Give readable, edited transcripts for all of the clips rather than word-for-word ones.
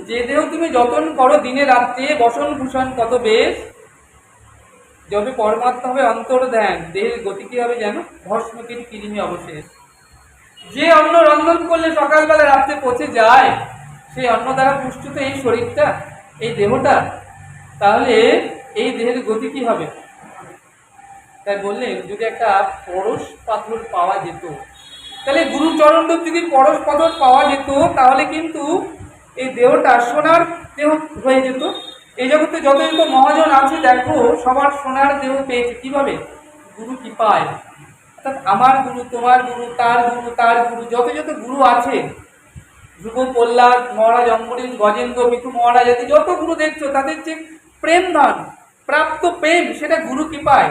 যে দেহ তুমি যতন করো দিনে রাত্রে বসন ভূষণ কত বেশ, যবে পরমাত্মা হবে অন্তর ধ্যান, দেহের গতি কি হবে যেন ভস্মতির কিরিমি অবশেষ। যে অন্ন রন্ধন করলে সকালবেলা রাত্রে পচে যায়, সেই অন্ন দ্বারা পুষ্ট তো এই শরীরটা, এই দেহটা, তাহলে এই দেহের গতি কি হবে? তাই বললেন যদি একটা পরশ পাথর পাওয়া যেত, তাহলে গুরুচরণদেব যদি পরশ পাথর পাওয়া যেত, তাহলে কিন্তু এই দেহটা সোনার দেহ হয়ে যেত। এই জগতে যত মহাজন আছে দেখো, সবার সোনার দেহ পেয়েছে কিভাবে? গুরু কৃপায়। অর্থাৎ আমার গুরু, তোমার গুরু, তার গুরু, তার গুরু, যত যত গুরু আছে, ধ্রুব, প্রহ্লাদ মহারাজ, অম্বরীশ, গজেন্দ্র, মিঠু মহারাজ আদি যত গুরু দেখছো, তাদের যে প্রেম দান, প্রাপ্ত প্রেম, সেটা গুরু কৃপায়।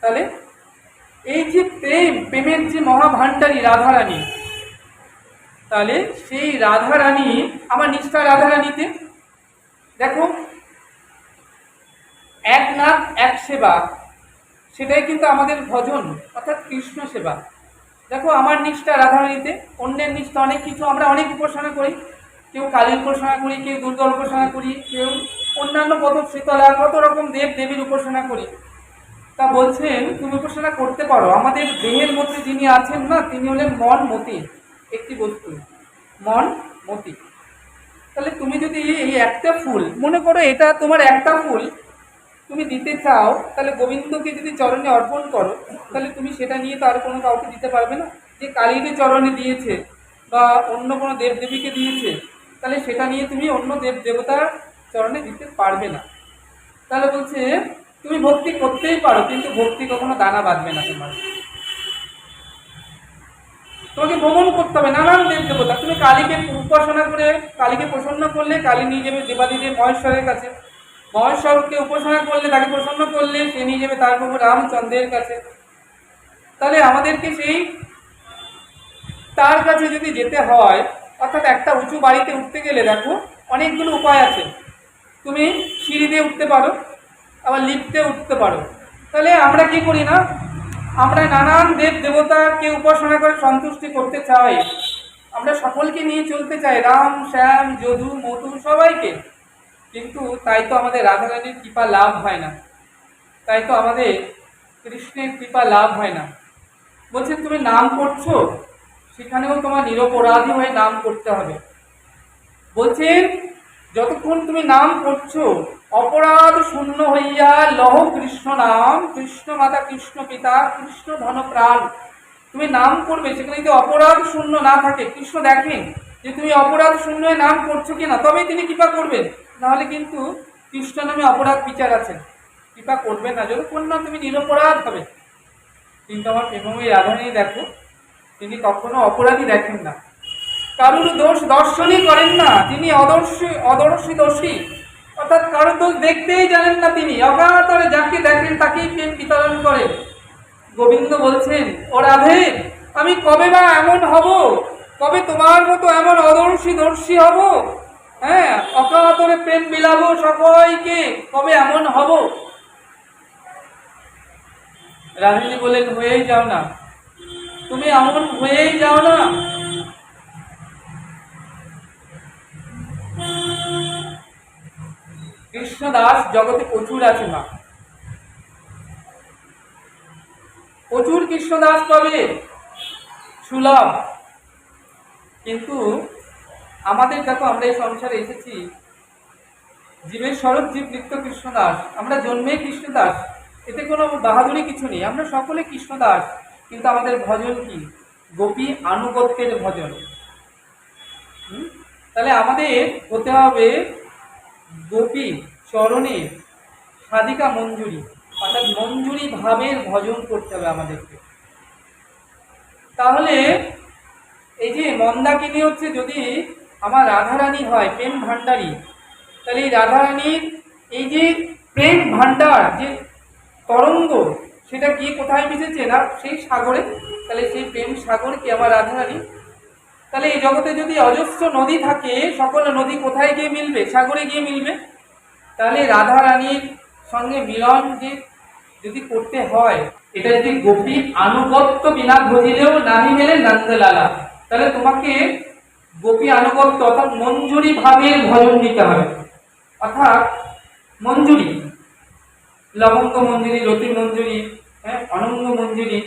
তাহলে এই যে প্রেমের যে মহাভাণ্ডারী রাধারানী, তাহলে সেই রাধারানী, আমার নিষ্ঠা রাধারানীতে দেখো, এক নাম এক সেবা, সেটাই কিন্তু আমাদের ভজন, অর্থাৎ কৃষ্ণ সেবা। দেখো আমার নিষ্ঠা রাধারানীতে, অন্যের নিষ্ঠা অনেক কিছু, আমরা অনেক উপাসনা করি, কেউ কালীর উপাসনা করি, কেউ দুর্গার উপাসনা করি, কেউ অন্যান্য কত শীতলা, কত রকম দেব দেবীর উপাসনা করি। তা বলছেন তুমি উপাসনা করতে পারো, আমাদের দেহের মধ্যে যিনি আছেন না, তিনি হলেন মন মতি, একটি বস্তু, মন মতি। তাহলে তুমি যদি এই একটা ফুল মনে করো, এটা তোমার একটা ফুল তুমি দিতে চাও, তাহলে গোবিন্দকে যদি চরণে অর্পণ করো, তাহলে তুমি সেটা নিয়ে তো আর কোনো কাউকে দিতে পারবে না। যে কালীর চরণে দিয়েছে বা অন্য কোনো দেবদেবীকে দিয়েছে, তাহলে সেটা নিয়ে তুমি অন্য দেব দেবতার চরণে দিতে পারবে না। তাহলে বলছে তুমি ভক্তি করতেই পারো, কিন্তু ভক্তি কখনো দানা বাঁধবে না তোমার। তোমাকে ভ্রমণ করতে হবে নানান দেব দেবতা। তুমি কালীকে উপাসনা করে কালীকে প্রসন্ন করলে কালী নিয়ে যাবে দেবাদিদেব মহেশ্বরের কাছে, মহেশ্বরকে উপাসনা করলে, তাকে প্রসন্ন করলে সে নিয়ে যাবে তার প্রভু রামচন্দ্রের কাছে। তাহলে আমাদেরকে সেই তার কাছে যদি যেতে হয়, অর্থাৎ একটা উঁচু বাড়িতে উঠতে গেলে দেখো অনেকগুলো উপায় আছে। তুমি সিঁড়ি দিয়ে উঠতে পারো, আবার লিফটে উঠতে পারো। তাহলে আমরা কি করি না, আমরা নানান দেব দেবতাকে উপাসনা করে সন্তুষ্টি করতে চাই, আমরা সকলকে নিয়ে চলতে চাই, রাম শ্যাম যদু মধু সবাইকে, কিন্তু তাই তো আমাদের রাধারানীর কৃপা লাভ হয় না, তাই তো আমাদের কৃষ্ণের কৃপা লাভ হয় না। বলছেন তুমি নাম করছো, সেখানেও তোমার নিরপরাধী হয়ে নাম করতে হবে। বলছেন যতক্ষণ তুমি নাম করছো, অপরাধ শূন্য হইয়া লহ কৃষ্ণ নাম, কৃষ্ণ মাতা কৃষ্ণ পিতা কৃষ্ণ ধন প্রাণ। তুমি নাম করবে, সেখানে যদি অপরাধ শূন্য না থাকে, কৃষ্ণ দেখেন যে তুমি অপরাধ শূন্য হয়ে নাম করছো কিনা, তবেই তিনি কৃপা করবেন। নাহলে কিন্তু কৃষ্ণ নামে অপরাধ বিচার আছে, কৃপা করবেন না যতক্ষণ না তুমি নিরপরাধ হবে। কিন্তু আমার প্রেমময়ী রাধারানী দেখো, তিনি কখনো অপরাধী দেখেন না, কারোর দোষ দর্শনই করেন না, তিনি অদর্শী দোষী, অর্থাৎ কারোর দোষ দেখতেই জানেন না তিনি, অকাতরে যাকে দেখেন তাকেই প্রেম বিতরণ করেন। গোবিন্দ বলছেন ও রাধে, আমি কবে বা এমন হব, কবে তোমার মতো এমন দর্শী হব, হ্যাঁ, অকাতরে প্রেম বিলাবো সবাইকে, কবে এমন হব? রাধারানী বলেন হয়েই যাও না, তুমি এমন হয়েই যাও না। কৃষ্ণদাস জগতে প্রচুর আছে মা, প্রচুর কৃষ্ণদাস পাবে, সুলভ। কিন্তু আমাদের দেখো, আমরা এই সংসারে এসেছি, জীবের স্বরূপ জীব নিত্য কৃষ্ণদাস, আমরা জন্মেই কৃষ্ণদাস, এতে কোনো বাহাদুরি কিছু নেই, আমরা সকলে কৃষ্ণদাস। কিন্তু আমাদের ভজন কি? গোপী আনুগত্যের ভজন। তাহলে আমাদের হতে হবে গোপী চরণে সাধিকা মঞ্জুরি, অর্থাৎ মঞ্জুরি ভাবের ভজন করতে হবে আমাদেরকে। তাহলে এই যে মন্দাকিনী হচ্ছে যদি আমার রাধারানী হয় প্রেম ভাণ্ডারী, তাহলে এই রাধারানীর এই যে প্রেম ভাণ্ডার, যে তরঙ্গ, সেটা গিয়ে কোথায় মিশেছে না সেই সাগরে। তাহলে সেই প্রেম সাগর কি আমার রাধারানী। তাহলে এই জগতে যদি অজস্র নদী থাকে, সকল নদী কোথায় গিয়ে মিলবে? সাগরে গিয়ে মিলবে। তাহলে রাধারানীর সঙ্গে মিলন যে যদি করতে হয়, এটা যদি গোপী আনুগত্য বিনা ভজিলেও নাহি মেলে নন্দলালা, তাহলে তোমাকে গোপী আনুগত্য অর্থাৎ মঞ্জুরি ভাবের ভজন দিতে হবে। অর্থাৎ মঞ্জুরি, লবঙ্গ মঞ্জুরি, রতি মঞ্জুরি, অনঙ্গ মঞ্জুরি।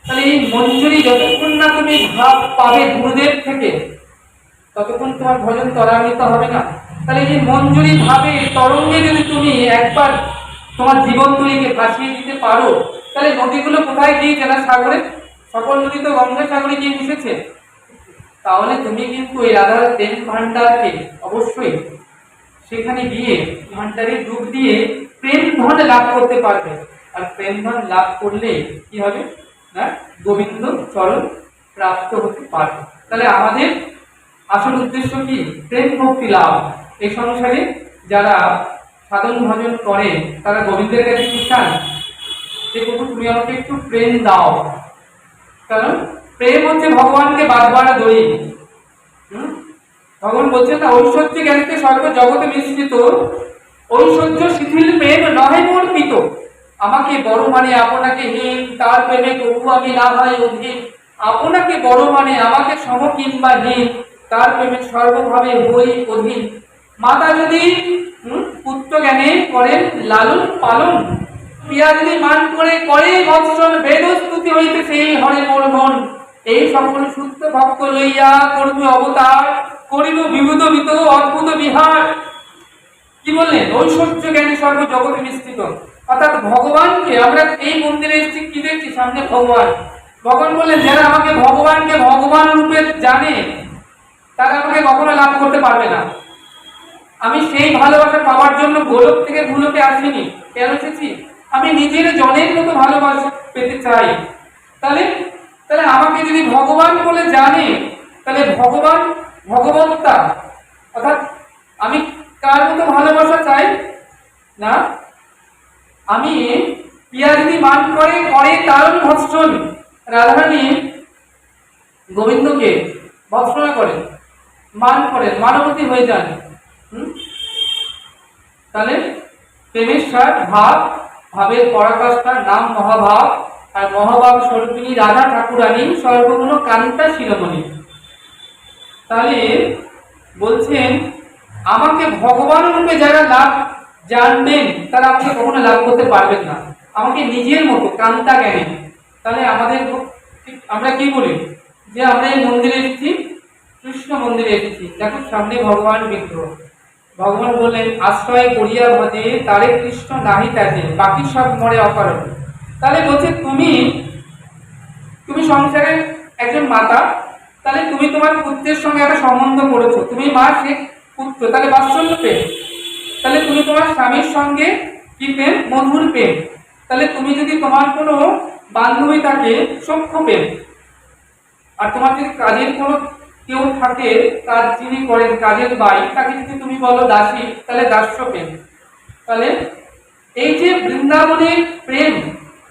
তাহলে এই মঞ্জুরি যতক্ষণ না তুমি ভাব পাবে গুরুদেব থেকে, ততক্ষণ তোমার ভজন ত্বরান্বিত হবে না। তাহলে এই মঞ্জুরি ভাবে তরঙ্গে যদি তুমি একবার তোমার জীবন তৈরিকে ভাসিয়ে দিতে পারো, তাহলে নদীগুলো কোথায় গিয়েছে না সাগরে, সকল নদী তো গঙ্গা সাগরে গিয়ে মিশেছে। তাহলে তুমি কিন্তু এই রাধার প্রেম ভান্ডারকে অবশ্যই সেখানে গিয়ে ভান্ডারে ডুব দিয়ে প্রেম ধন লাভ করতে পারবে। আর প্রেম ধন লাভ করলে কি হবে না, গোবিন্দ চরণ প্রাপ্ত হতে পারবে। তাহলে আমাদের আসল উদ্দেশ্য কি, প্রেম ভক্তি লাভ। এই সংসারে যারা সাধন ভজন করে তারা গোবিন্দের কাছে কি চান, যে প্রভু তুমি আমাকে একটু প্রেম দাও। কারণ প্রেম হচ্ছে ভগবানকে বাঁধবার দড়ি। ভগবান বলছেন না, ঐশ্বর্য জ্ঞানকে সর্ব জগতে মিশ্রিত, ঐশ্বর্য শিথিল প্রেম নহে মোর পিত। আমাকে বড় মানে আপনাকে হীন, তার প্রেমে তবু আমি না হয় অধীন। আপনাকে বড় মানে আমাকে সম কিংবা হীন, তার প্রেমে সর্বভাবে হই অধীন। মাতা যদি পুত্র জ্ঞানে করেন লালন পালন, পিয়া যদি মান করে ভৎসন, বেদ স্তুতি হইতে সেই হরে মোর মন। এই সকল শুদ্ধ ভক্ত লইয়া করবে অবতার, করিব বিভূত বিত অদ্ভুত বিহার। কি বললেন, ঐশ্বর্য জ্ঞানী সর্ব জগতে মিশ্রিত। অর্থাৎ ভগবানকে আমরা এই মন্দিরে এসেছি, কি দেখছি সামনে ভগবান। ভগবান বললেন যারা আমাকে ভগবানকে ভগবান রূপে জানে তারা আমাকে কখনো লাভ করতে পারবে না। আমি সেই ভালোবাসা পাওয়ার জন্য গোলক থেকে ভুলোকে আসিনি। কেন এসেছি, আমি নিজের জনের মতো ভালোবাসা পেতে চাই। তাহলে তাহলে আমাকে যদি ভগবান বলে জানে, তাহলে ভগবান ভগবত্তা অর্থাৎ আমি কার মতো ভালোবাসা চাই না, আমি পিয়া যদি মান করে তারণ ভৎসন। রাধারানী গোবিন্দকে ভৎসনা করেন, মান করেন, মানবতী হয়ে যান। তাহলে প্রেমের সার ভাব, ভাবের পরাকাষ্ঠার নাম মহাভাব। আর মহাভাব স্বরূপিণী রাধা ঠাকুরানী সর্বগুণ কান্তা শিরোমণি। তাহলে বলছেন আমাকে ভগবান রূপে যারা লাভ জানবেন তারা আমাকে কখনো লাভ করতে পারবেন না, আমাকে নিজের মতো কান্তা জ্ঞানী। তাহলে আমাদের আমরা কি বলি যে আমরা এই মন্দিরে এসেছি, কৃষ্ণ মন্দিরে এসেছি, দেখো সামনে ভগবান বিগ্রহ। ভগবান বললেন আশ্রয় করিয়া ভজে তারে কৃষ্ণ নাহি তাজে, বাকি সব মরে অকারণ। তাহলে বলছে তুমি সংসারের একজন মাতা, তাহলে তুমি তোমার পুত্রের সঙ্গে একটা সম্বন্ধ করেছো, তুমি মা সে পুত্র, তাহলে বাৎসল্য প্রেম। তাহলে তুমি তোমার স্বামীর সঙ্গে কি প্রেম, মধুর প্রেম। তাহলে তুমি যদি তোমার কোনো বান্ধবী থাকে সখ্য প্রেম। আর তোমার যদি কাজের কোনো কেউ থাকে, কাজ যিনি করেন কাজের বাই, তাকে যদি তুমি বলো দাসী, তাহলে দাস্য প্রেম। তাহলে এই যে বৃন্দাবনের প্রেম,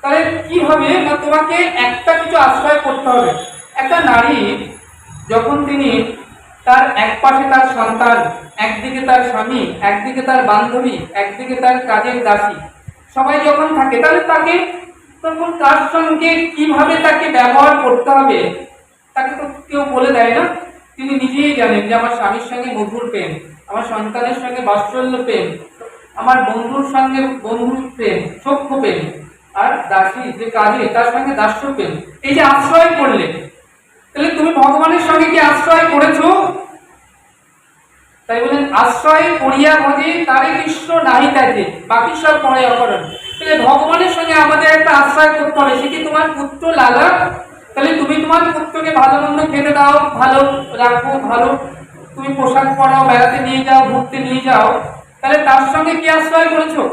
তাহলে কি হবে না, তোমাকে একটা কিছু আশ্রয় করতে হবে। একটা নারী যখন তিনি তার এক পাশে তার সন্তান, একদিকে তার স্বামী, একদিকে তার বান্ধবী, একদিকে তার কাজের দাসী, সবাই যখন থাকে, তাহলে তাকে তখন তার সঙ্গে কিভাবে তাকে ব্যবহার করতে হবে তাকে তো কেউ বলে দেয় না। তিনি নিজেই জানেন যে আমার স্বামীর সঙ্গে মধুর প্রেম, আমার সন্তানের সঙ্গে বাৎসল্য প্রেম, আমার বন্ধুর সঙ্গে বন্ধুর প্রেম, সখ্য প্রেম, আর দাসী যে কাজে তার সঙ্গে দাস্য প্রেম। এই যে আশ্রয় করলে, তাহলে তুমি ভগবানের সঙ্গে কি আশ্রয় করেছো? তাই বলেন আশ্রয় করিয়া ভজে তারে কৃষ্ণ নাহি তাজে, বাকি সব পরে অকরণ। তাহলে ভগবানের সঙ্গে আমাদের একটা আশ্রয় করতে হবে, সেটি তোমার পুত্র লালা। তাহলে তুমি তোমার পুত্রকে ভালো মন্দ খেতে দাও, ভালো রাখো, ভালো তুমি পোশাক পরাও, বেড়াতে নিয়ে যাও, ঘুরতে নিয়ে যাও, তাহলে তার সঙ্গে কি আশ্রয় করেছো?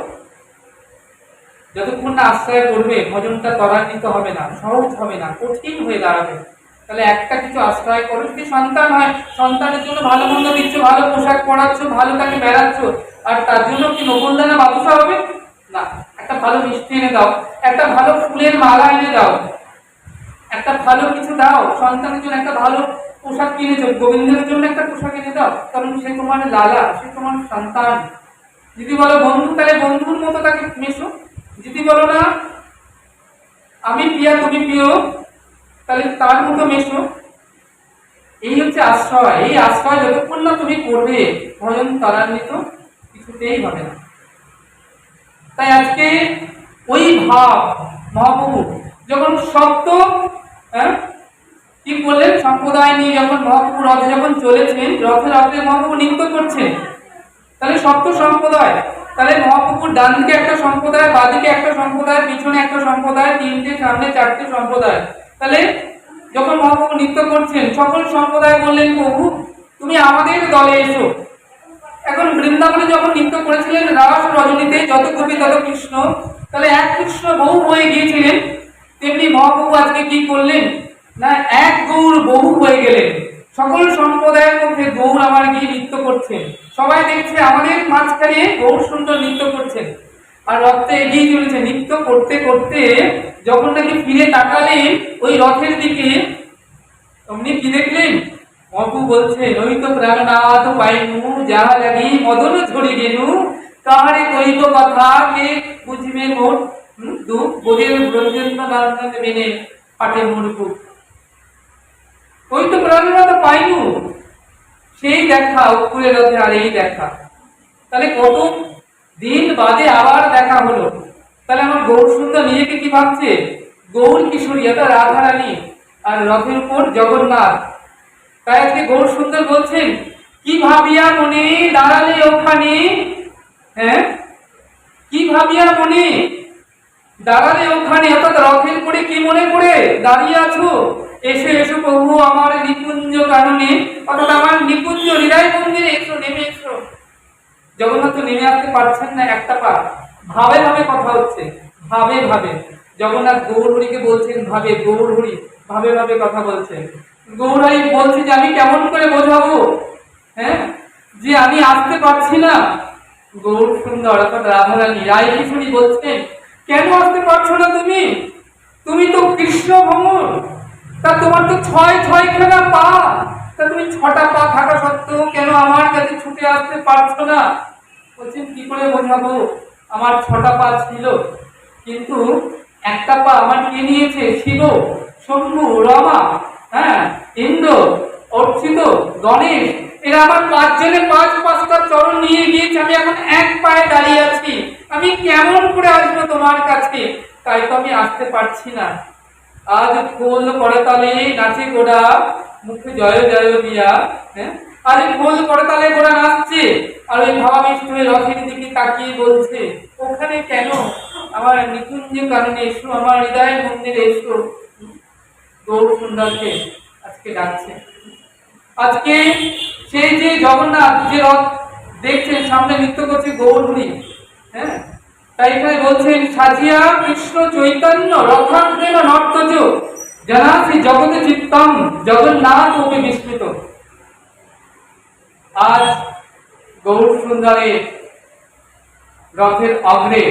যতক্ষণ না আশ্রয় করবে ভজনটা ত্বরান্বিত হবে না, সহজ হবে না, কঠিন হয়ে দাঁড়াবে। তাহলে একটা কিছু আশ্রয় করো। যদি সন্তান হয়, সন্তানের জন্য ভালো মন্দ দিচ্ছ, ভালো পোশাক পরাচ্ছ, ভালো তাকে বেড়াচ্ছ, আর তার জন্য কি নকুলদানা বাতাসা হবে না? একটা ভালো মিষ্টি এনে দাও, একটা ভালো ফুলের মালা এনে দাও, একটা ভালো কিছু দাও, সন্তানের জন্য একটা ভালো পোশাক কিনেছো, গোবিন্দের জন্য একটা পোশাক এনে দাও, কারণ সে তোমার লালা, সে তোমার সন্তান। যদি বলো বন্ধু, তাহলে বন্ধুর মতো তাকে মেশো। যদি বলো না আমি প্রিয়া তুমি প্রিয়, তাহলে তার মতো মেশো। এই হচ্ছে আশ্রয়। এই আশ্রয় যতক্ষণ না তুমি করবে, ভজন ত্বরান্বিত কিছুতেই হবে না। তাই আজকে ওই ভাব মহাপ্রভু যখন সপ্ত কি বললেন, সম্প্রদায় নিয়ে যখন মহাপ্রভু রথে যখন চলেছেন, রথে রথে মহাপ্রভু নৃত্য করছেন, তাহলে সপ্ত সম্প্রদায়, তাহলে মহাপ্রভুর ডান দিকে একটা সম্প্রদায়, বাদিকে একটা সম্প্রদায়, পিছনে একটা সম্প্রদায়, তিনটে, সামনে চারটে সম্প্রদায়। তাহলে যখন মহাপ্রভু নৃত্য করছেন, সকল সম্প্রদায় বললেন প্রভু তুমি আমাদের দলে এসো। এখন বৃন্দাবনে যখন নৃত্য করেছিলেন রাস রজনীতে, যত গোপী তত কৃষ্ণ, তাহলে এক কৃষ্ণ বহু হয়ে গিয়েছিলেন। তেমনি মহাপ্রভু আজকে কি করলেন না, এক গৌর বহু হয়ে গেলেন। সকল সম্প্রদায়ের মধ্যে গৌর আমার গিয়ে নৃত্য করছেন, সবাই দেখছে আমাদের মাঝখানে গৌর সুন্দর নৃত্য করছেন। আর রথে এগিয়ে চলেছে, নৃত্য করতে করতে যখন নাকি ফিরে তাকালেন ওই রথের দিকে, অমনি কি দেখলেন, মহাপ্রভু বলছেন ওই তো প্রাণনাথ পাইনু যাহা লাগি মদন ঝরি গেনু, কাহারে কইব কথা কে বুঝবে মোর দুঃখ, বোধের ব্রজেন্দ্র নারায়ণ মেনে পাঠে মোর বুক। ওই তো প্রাণনাথ পাইনু, সেই দেখা উপরে রথে, আর এই দেখা। তাহলে কত দিন বাদে আবার দেখা হলো। তাহলে আমার গৌর সুন্দর নিজেকে কি ভাবছে, গৌর কিশোরী, এটা রাধারানী, আর রথের উপর জগন্নাথ। তাই আজকে গৌর সুন্দর বলছেন কি ভাবিয়া মনে দাঁড়ালে ওখানে, কি ভাবিয়া মনে দাঁড়ালে ওখানে, অর্থাৎ রথের পরে কি মনে করে দাঁড়িয়ে আছো, এসো এসো প্রভু আমার নিকুঞ্জ কারণে, অর্থাৎ আমার নিকুঞ্জ হৃদয় মন্দিরে এসো, নেমে এসো। জগন্নাথ তো নেমে আসতে পারছেন না, একটা পা ভাবে ভাবে কথা হচ্ছে, ভাবে ভাবে জগন্নাথ গৌরহরিকে বলছেন, ভাবে গৌরহরি ভাবে ভাবে কথা বলছেন। গৌরহরি বলছে যে আমি কেমন করে বোঝাবো যে আমি আসতে পারছি না। গৌর সুন্দর অর্থাৎ রাধারানী রায় কিশোরী বলছেন কেন আসতে পারছো না তুমি, তুমি তো কৃষ্ণ ভ্রমর, তা তোমার তো ছয়খানা পা, তা তুমি 6টা পা থাকা সত্ত্বেও কেন আমার কাছে ছুটে আসতে পারছো না। বলছেন কি করে বোঝাবো, আমার 6টা পা ছিল, কিন্তু একটা পা আমার কে নিয়েছে, শিব, শম্ভু, রমা, ইন্দ্র, অর্চিত, গণেশ, এরা আমার 5 জনে 5টা চরণ নিয়ে গিয়েছে, আমি এখন এক পায়ে দাঁড়িয়ে আছি, আমি কেমন করে আসবো তোমার কাছে, তাই তো আমি আসতে পারছি না। আজ খোল করতালে নাচে গোড়া, মুখে জয় জয় দিয়া, আজ খোল করতালে গোড়া নাচছে, আর ওই ভাবাবিষ্ট হয়ে রথের দিকে তাকিয়ে বলছে ওখানে কেন, আমার নিকুঞ্জের কারণে এসো, আমার হৃদয় মন্দিরে এসো। গৌর সুন্দরকে আজকে ডাকছে। আজকে সেই যে জগন্নাথ যে রথ দেখছেন সামনে নৃত্য করছে গৌরহরি, তাই এখানে বলছেন সাজিয়া কৃষ্ণ চৈতন্য রথাগ্রেণ নর্তজ জানাসি জগতে চিত্তম জগন্নাথ অপি বিস্মৃত। আজ গৌর সুন্দরের রথের অগ্রে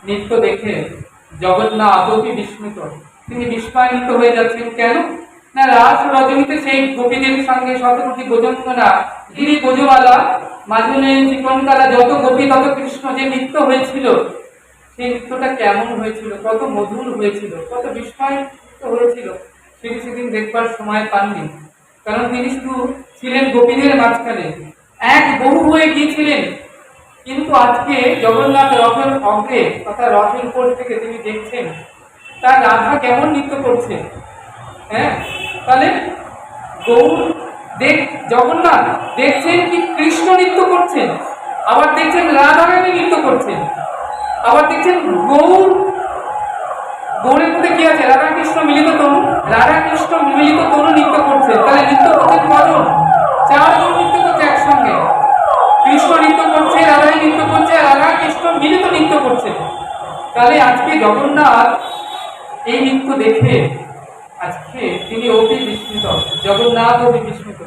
নৃত্য দেখে জগন্নাথ অপি বিস্মৃত, তিনি বিস্ময়ান্বিত হয়ে যাচ্ছেন। কেন না, রাস রজনীতে সেই গোপীদের সঙ্গে শতকোটি গোজঙ্গনা, গিরি গোজবালা, মাঝনে চিকনকালা, যত গোপী তত কৃষ্ণ যে নৃত্য হয়েছিল, সেই নৃত্যটা কেমন হয়েছিল, কত মধুর হয়েছিল, কত বিস্ময়িত হয়েছিল, সেদিন দেখবার সময় পাননি। কারণ তিনি শুধু ছিলেন গোপীদের মাঝখানে, এক বহু হয়ে গিয়েছিলেন। কিন্তু আজকে জগন্নাথ রথের অগ্রে তথা রথের উপর থেকে তিনি দেখছেন তার রাধা কেমন নৃত্য করছে। তাহলে গৌর জগন্নাথ দেখছেন কি কৃষ্ণ নৃত্য করছেন, আবার দেখছেন রাধারানী নৃত্য করছেন, আবার দেখছেন গৌরের মধ্যে কি আছে, রাধা কৃষ্ণ মিলিত তনু, রাধা কৃষ্ণ মিলিত তনু নৃত্য করছে। তাহলে নৃত্য করছেন কজন, 4 জন নৃত্য করছে একসঙ্গে, কৃষ্ণ নৃত্য করছে, রাধাই নৃত্য করছে, রাধা কৃষ্ণ মিলিত নৃত্য করছে। তাহলে আজকে জগন্নাথ এই নৃত্য দেখে আজকে তিনি অতি বিস্মিত, জগন্নাথ অতি বিস্মিত।